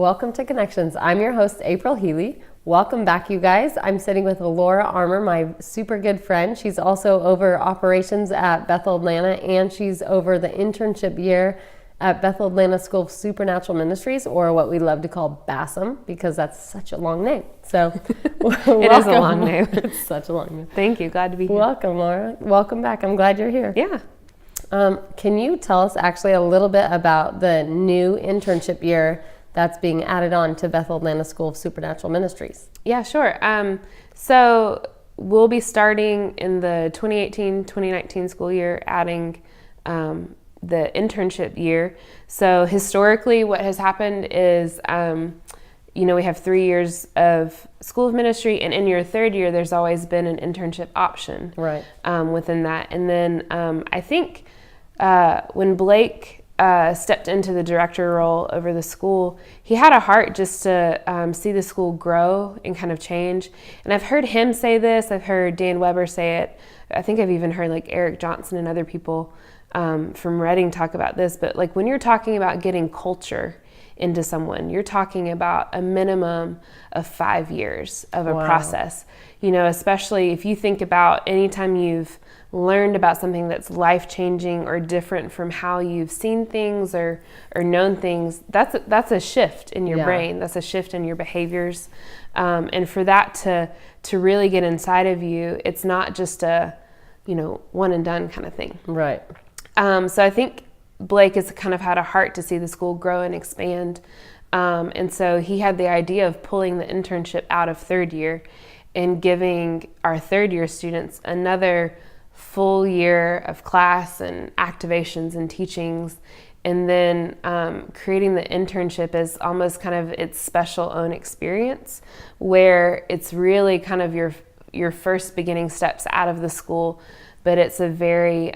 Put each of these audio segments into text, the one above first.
Welcome to Connections. I'm your host, April Healy. Welcome back, you guys. I'm sitting with Laura Armour, my super good friend. She's also over operations at Bethel Atlanta, and she's over the internship year at Bethel Atlanta School of Supernatural Ministries, or what we love to call BASSM, because that's such a long name. So it is a long name. It's such a long name. Thank you. Glad to be here. Welcome, Laura. Welcome back. I'm glad you're here. Yeah. Can you tell us actually a little bit about the new internship year that's being added on to Bethel Atlanta School of Supernatural Ministries? Yeah, sure. So we'll be starting in the 2018-2019 school year, adding the internship year. So historically, what has happened is, we have 3 years of school of ministry, and in your third year, there's always been an internship option within that. And then I think when Blake stepped into the director role over the school, he had a heart just to see the school grow and kind of change. And I've heard him say this, I've heard Dan Weber say it, I think I've even heard like Eric Johnson and other people from Reading talk about this, but like when you're talking about getting culture into someone, you're talking about a minimum of 5 years of a process, especially if you think about anytime you've learned about something that's life-changing or different from how you've seen things or known things, that's a shift in your brain, that's a shift in your behaviors, and for that to really get inside of you, it's not just a one and done kind of thing. Right. So I think Blake has kind of had a heart to see the school grow and expand, and so he had the idea of pulling the internship out of third year and giving our third year students another full year of class and activations and teachings, and then creating the internship as almost kind of its special own experience, where it's really kind of your first beginning steps out of the school, but it's a very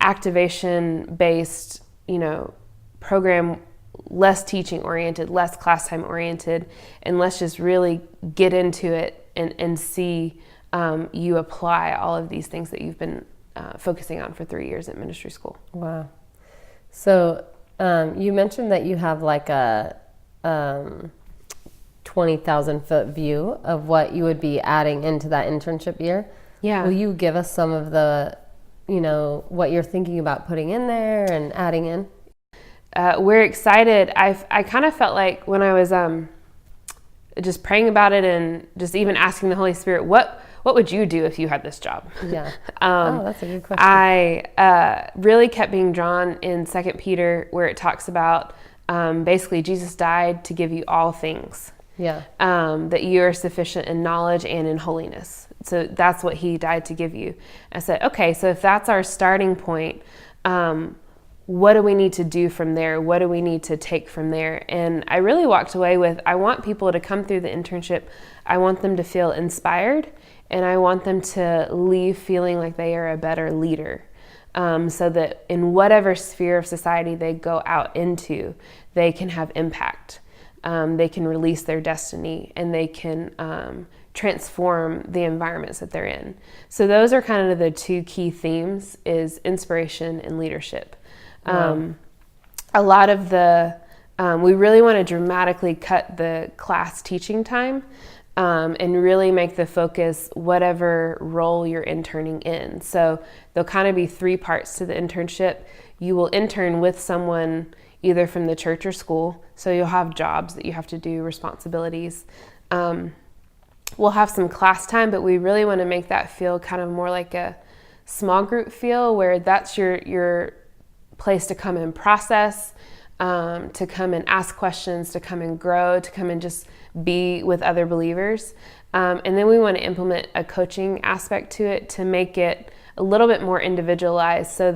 activation-based, program, less teaching oriented, less class time oriented, and let's just really get into it and see you apply all of these things that you've been focusing on for 3 years at ministry school. Wow. So you mentioned that you have like a 20,000 foot view of what you would be adding into that internship year. Yeah. Will you give us some of the, what you're thinking about putting in there and adding in? We're excited. I kind of felt like when I was just praying about it and just even asking the Holy Spirit, what would you do if you had this job? Yeah. That's a good question. I really kept being drawn in 2 Peter, where it talks about basically Jesus died to give you all things. Yeah. That you are sufficient in knowledge and in holiness. So that's what he died to give you. I said, okay, so if that's our starting point, what do we need to do from there? What do we need to take from there? And I really walked away with, I want people to come through the internship. I want them to feel inspired, and I want them to leave feeling like they are a better leader, so that in whatever sphere of society they go out into, they can have impact. They can release their destiny, and they can transform the environments that they're in. So those are kind of the two key themes, is inspiration and leadership. A lot of we really want to dramatically cut the class teaching time, and really make the focus whatever role you're interning in. So there'll kind of be 3 parts to the internship. You will intern with someone either from the church or school, so you'll have jobs that you have to do, responsibilities. We'll have some class time, but we really want to make that feel kind of more like a small group feel, where that's your place to come and process, to come and ask questions, to come and grow, to come and just be with other believers. And then we want to implement a coaching aspect to it to make it a little bit more individualized, so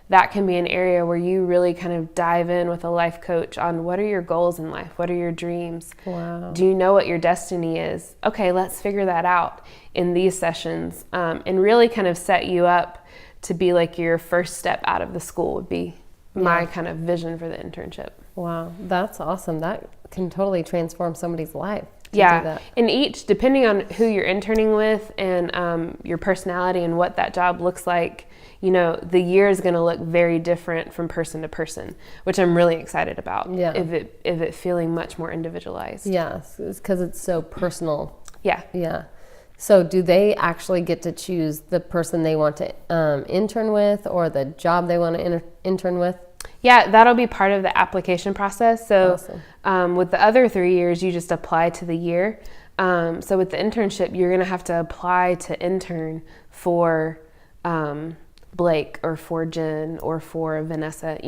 that can be an area where you really kind of dive in with a life coach on what are your goals in life? What are your dreams? Wow. Do you know what your destiny is? Okay, let's figure that out in these sessions, and really kind of set you up to be like your first step out of the school would be my kind of vision for the internship. Wow, that's awesome. That can totally transform somebody's life. Yeah, and each, depending on who you're interning with and your personality and what that job looks like, the year is going to look very different from person to person, which I'm really excited about. Yeah. If it feeling much more individualized. Yes, because it's so personal. Yeah. Yeah. So do they actually get to choose the person they want to intern with, or the job they want to intern with? Yeah, that'll be part of the application process. So Awesome. with the other 3 years, you just apply to the year. So with the internship, you're going to have to apply to intern for Blake or for Jen or for Vanessa,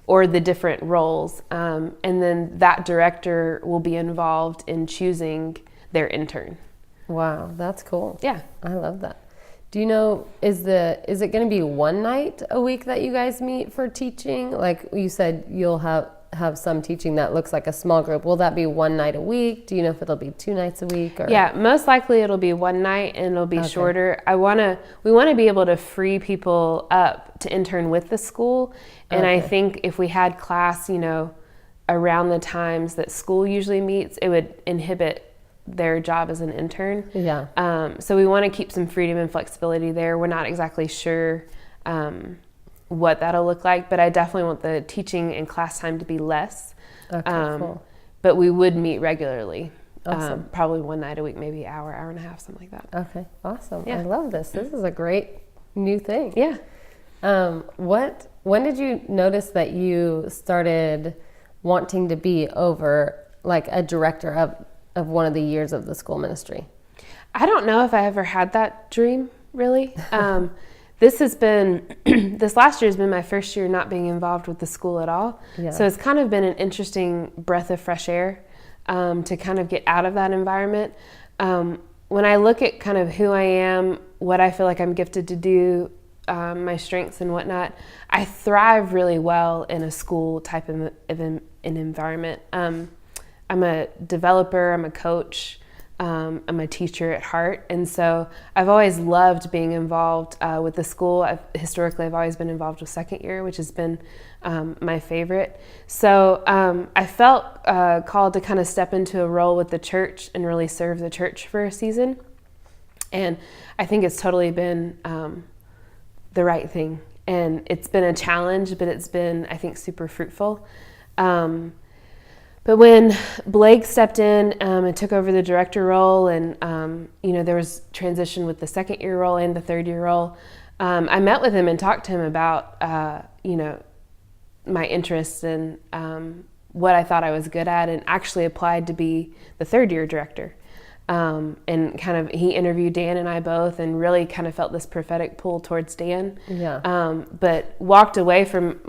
or the different roles. And then that director will be involved in choosing their intern. Wow, that's cool. Yeah. I love that. Do you know, is it going to be one night a week that you guys meet for teaching? Like you said, you'll have some teaching that looks like a small group. Will that be one night a week? Do you know if it'll be 2 nights a week? Or? Yeah, most likely it'll be one night and it'll be shorter. We want to be able to free people up to intern with the school. And I think if we had class, around the times that school usually meets, it would inhibit their job as an intern. Yeah. So we want to keep some freedom and flexibility there. We're not exactly sure what that'll look like, but I definitely want the teaching and class time to be less. Okay, cool. But we would meet regularly. Awesome. Probably one night a week, maybe hour and a half, something like that. Okay, awesome. Yeah. I love this. This is a great new thing. Yeah. When did you notice that you started wanting to be over, like, a director of one of the years of the school ministry? I don't know if I ever had that dream, really. This last year has been my first year not being involved with the school at all. Yeah. So it's kind of been an interesting breath of fresh air to kind of get out of that environment. When I look at kind of who I am, what I feel like I'm gifted to do, my strengths and whatnot, I thrive really well in a school type of an environment. I'm a developer, I'm a coach, I'm a teacher at heart, and so I've always loved being involved with the school. Historically, I've always been involved with second year, which has been my favorite. So I felt called to kind of step into a role with the church and really serve the church for a season, and I think it's totally been the right thing. And it's been a challenge, but it's been, I think, super fruitful. But when Blake stepped in and took over the director role, and there was transition with the second year role and the third year role, I met with him and talked to him about my interests and what I thought I was good at, and actually applied to be the third year director. And kind of he interviewed Dan and I both, and really kind of felt this prophetic pull towards Dan. Yeah. But walked away from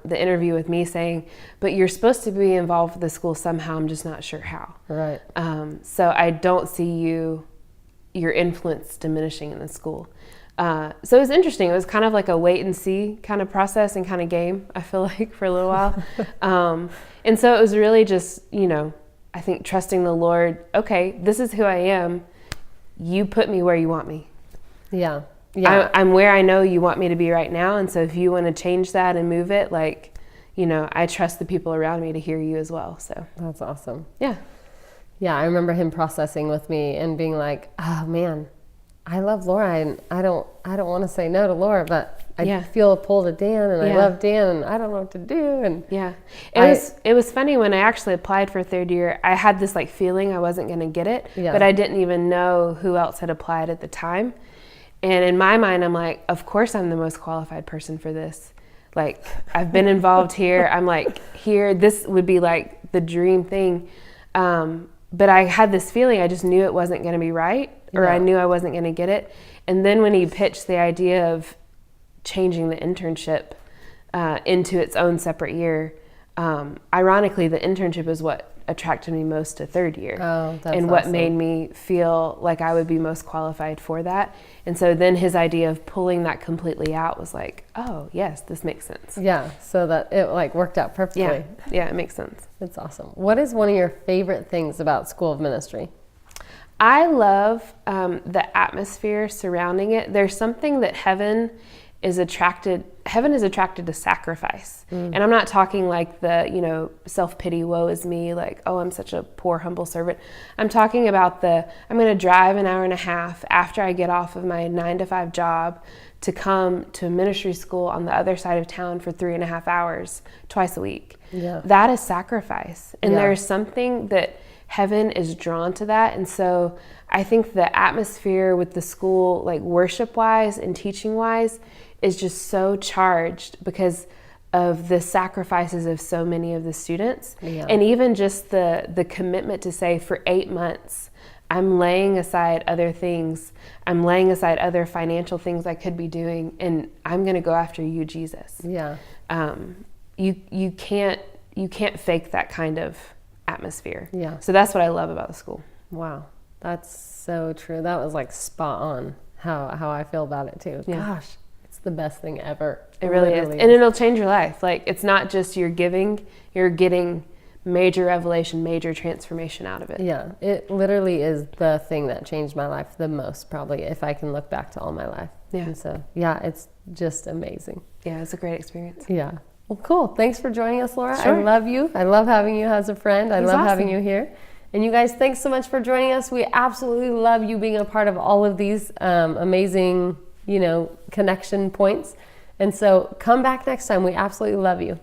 the interview with me saying, but you're supposed to be involved with the school somehow, I'm just not sure how. Right. So I don't see your influence diminishing in the school. So it was interesting. It was kind of like a wait and see kind of process and kind of game, I feel like, for a little while. And so it was really just, I think trusting the Lord. Okay, this is who I am. You put me where you want me. Yeah. Yeah. I'm where I know you want me to be right now. And so if you want to change that and move it, I trust the people around me to hear you as well. So That's awesome. yeah. Yeah, I remember him processing with me and being like, "Oh man, I love Laura, and I don't want to say no to Laura, but I feel a pull to Dan, and I love Dan, and I don't know what to do." And yeah, it was funny when I actually applied for third year. I had this feeling I wasn't going to get it, but I didn't even know who else had applied at the time. And in my mind, I'm like, of course I'm the most qualified person for this. I've been involved here. I'm here. This would be the dream thing. But I had this feeling I just knew it wasn't going to be right, or I knew I wasn't going to get it. And then when he pitched the idea of changing the internship into its own separate year, ironically, the internship is what attracted me most to third year. Oh, that's and what awesome. made me feel like I would be most qualified for that. And so then his idea of pulling that completely out was oh, yes, this makes sense. Yeah, so that it worked out perfectly. Yeah, it makes sense. It's awesome. What is one of your favorite things about School of Ministry? I love the atmosphere surrounding it. There's something that heaven heaven is attracted to sacrifice. And I'm not talking like the, self-pity, woe is me, like, oh, I'm such a poor, humble servant. I'm talking about I'm going to drive an hour and a half after I get off of my 9-to-5 job to come to ministry school on the other side of town for 3.5 hours twice a week. Yeah. That is sacrifice. And Yeah. there's something that heaven is drawn to that. And so I think the atmosphere with the school, like worship-wise and teaching-wise, is just so charged because of the sacrifices of so many of the students. Yeah. And even just the commitment to say, for 8 months, I'm laying aside other things. I'm laying aside other financial things I could be doing, and I'm going to go after you, Jesus. Yeah. You can't fake that kind of atmosphere. Yeah. So that's what I love about the school. Wow. That's so true. That was like spot on how I feel about it too. Yeah. Gosh, it's the best thing ever. It really is. And it'll change your life. Like, it's not just you're giving, you're getting major revelation, major transformation out of it. Yeah, it literally is the thing that changed my life the most, probably, if I can look back to all my life. Yeah. And so, yeah, it's just amazing. Yeah, it's a great experience. Yeah. Well, cool. Thanks for joining us, Laura. Sure. I love you. I love having you as a friend. I It was love having awesome. you here. And you guys, thanks so much for joining us. We absolutely love you being a part of all of these amazing, connection points. And so come back next time. We absolutely love you.